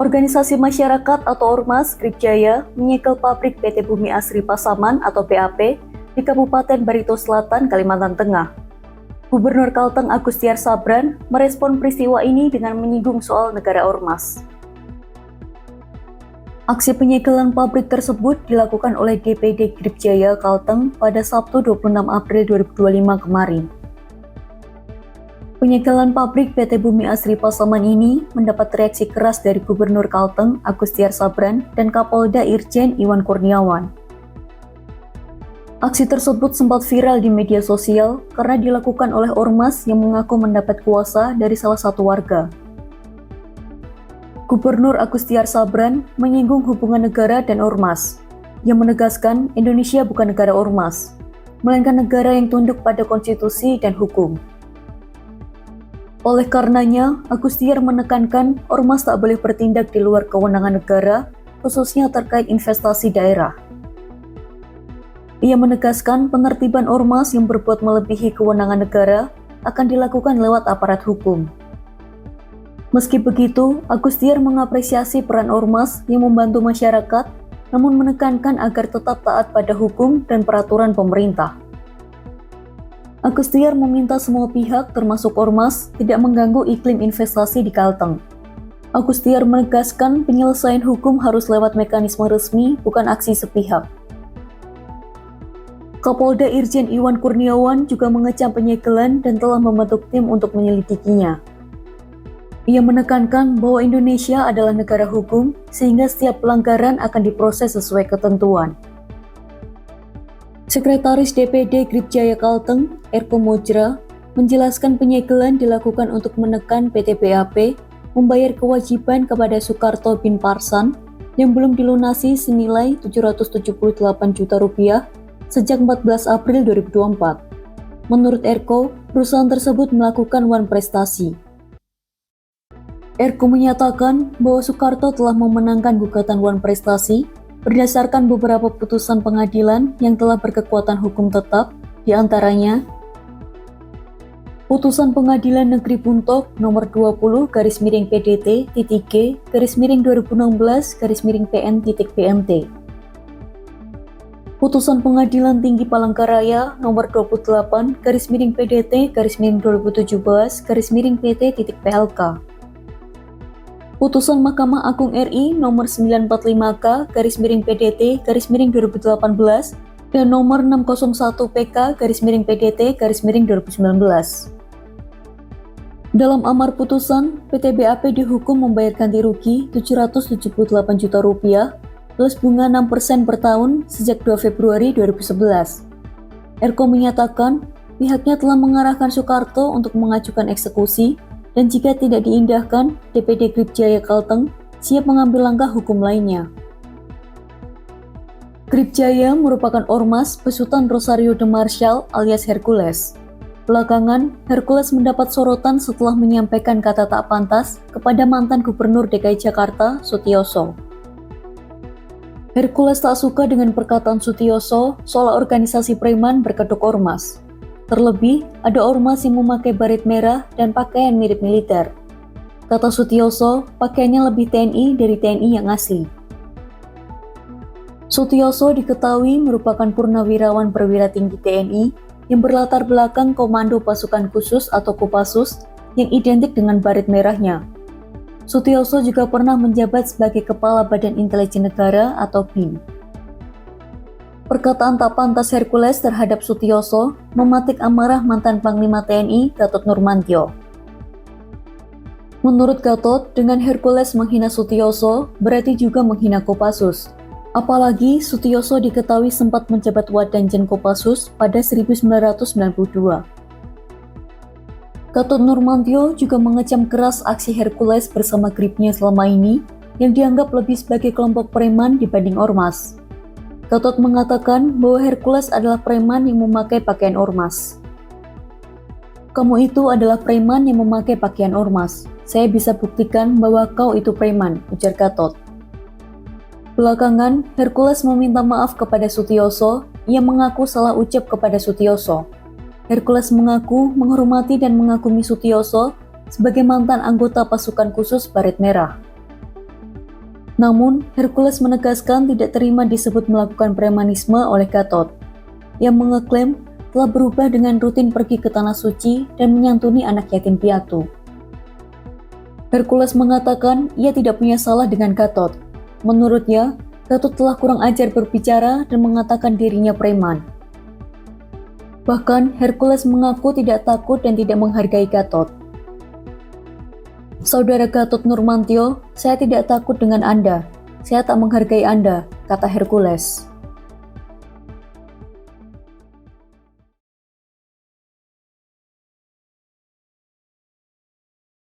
Organisasi masyarakat atau Ormas Gripjaya menyegel pabrik PT Bumi Asri Pasaman atau BAP di Kabupaten Barito Selatan, Kalimantan Tengah. Gubernur Kalteng Agustiar Sabran merespon peristiwa ini dengan menyinggung soal negara ormas. Aksi penyegelan pabrik tersebut dilakukan oleh DPD Gripjaya Kalteng pada Sabtu 26 April 2025 kemarin. Penyegelan pabrik PT Bumi Asri Pasaman ini mendapat reaksi keras dari Gubernur Kalteng Agustiar Sabran dan Kapolda Irjen Iwan Kurniawan. Aksi tersebut sempat viral di media sosial karena dilakukan oleh ormas yang mengaku mendapat kuasa dari salah satu warga. Gubernur Agustiar Sabran menyinggung hubungan negara dan ormas, yang menegaskan Indonesia bukan negara ormas, melainkan negara yang tunduk pada konstitusi dan hukum. Oleh karenanya, Agustiar menekankan ormas tak boleh bertindak di luar kewenangan negara, khususnya terkait investasi daerah. Ia menegaskan penertiban ormas yang berbuat melebihi kewenangan negara akan dilakukan lewat aparat hukum. Meski begitu, Agustiar mengapresiasi peran ormas yang membantu masyarakat, namun menekankan agar tetap taat pada hukum dan peraturan pemerintah. Agustiar meminta semua pihak termasuk ormas tidak mengganggu iklim investasi di Kalteng. Agustiar menegaskan penyelesaian hukum harus lewat mekanisme resmi, bukan aksi sepihak. Kapolda Irjen Iwan Kurniawan juga mengecam penyegelan dan telah membentuk tim untuk menyelidikinya. Ia menekankan bahwa Indonesia adalah negara hukum, sehingga setiap pelanggaran akan diproses sesuai ketentuan. Sekretaris DPD Gripjaya Kalteng, Erko Mojra, menjelaskan penyegelan dilakukan untuk menekan PT BAP membayar kewajiban kepada Soekarto bin Parsan yang belum dilunasi senilai Rp778 juta sejak 14 April 2024. Menurut Erko, perusahaan tersebut melakukan wan prestasi. Erko menyatakan bahwa Soekarto telah memenangkan gugatan wan prestasi berdasarkan beberapa putusan pengadilan yang telah berkekuatan hukum tetap, di antaranya Putusan Pengadilan Negeri Buntok Nomor 20-PDT-G/2016-PN-PNT, Putusan Pengadilan Tinggi Palangkaraya Nomor 28-PDT-2017-PT-PLK, Putusan Mahkamah Agung RI Nomor 945-PDT-2018 dan Nomor 601-PK-PDT-2019. Dalam amar putusan, PT BAP dihukum membayar ganti rugi Rp778 juta plus bunga 6% per tahun sejak 2 Februari 2011. Erko menyatakan pihaknya telah mengarahkan Soekarto untuk mengajukan eksekusi, dan jika tidak diindahkan, DPD Gripjaya Kalteng siap mengambil langkah hukum lainnya. Gripjaya merupakan ormas besutan Rosario de Marshall alias Hercules. Belakangan, Hercules mendapat sorotan setelah menyampaikan kata tak pantas kepada mantan Gubernur DKI Jakarta, Sutioso. Hercules tak suka dengan perkataan Sutioso soal organisasi preman berkedok ormas. Terlebih, ada ormas yang memakai baret merah dan pakaian mirip militer. Kata Sutioso, pakaiannya lebih TNI dari TNI yang asli. Sutioso diketahui merupakan purnawirawan perwira tinggi TNI yang berlatar belakang Komando Pasukan Khusus atau Kopassus yang identik dengan baret merahnya. Sutioso juga pernah menjabat sebagai Kepala Badan Intelijen Negara atau BIN. Perkataan tak pantas Hercules terhadap Sutioso mematik amarah mantan Panglima TNI Gatot Nurmantio. Menurut Gatot, dengan Hercules menghina Sutioso berarti juga menghina Kopassus. Apalagi Sutioso diketahui sempat menjabat Wadanjen Kopassus pada 1992. Gatot Nurmantio juga mengecam keras aksi Hercules bersama Gripnya selama ini yang dianggap lebih sebagai kelompok preman dibanding ormas. Gatot mengatakan bahwa Hercules adalah preman yang memakai pakaian ormas. Kamu itu adalah preman yang memakai pakaian ormas. Saya bisa buktikan bahwa kau itu preman, ujar Gatot. Belakangan, Hercules meminta maaf kepada Sutioso. Ia mengaku salah ucap kepada Sutioso. Hercules mengaku menghormati dan mengagumi Sutioso sebagai mantan anggota pasukan khusus Baret Merah. Namun, Hercules menegaskan tidak terima disebut melakukan premanisme oleh Gatot, yang mengeklaim telah berubah dengan rutin pergi ke Tanah Suci dan menyantuni anak yatim piatu. Hercules mengatakan ia tidak punya salah dengan Gatot. Menurutnya, Gatot telah kurang ajar berbicara dan mengatakan dirinya preman. Bahkan, Hercules mengaku tidak takut dan tidak menghargai Gatot. Saudara Gatot Nurmantio, saya tidak takut dengan Anda. Saya tak menghargai Anda, kata Hercules.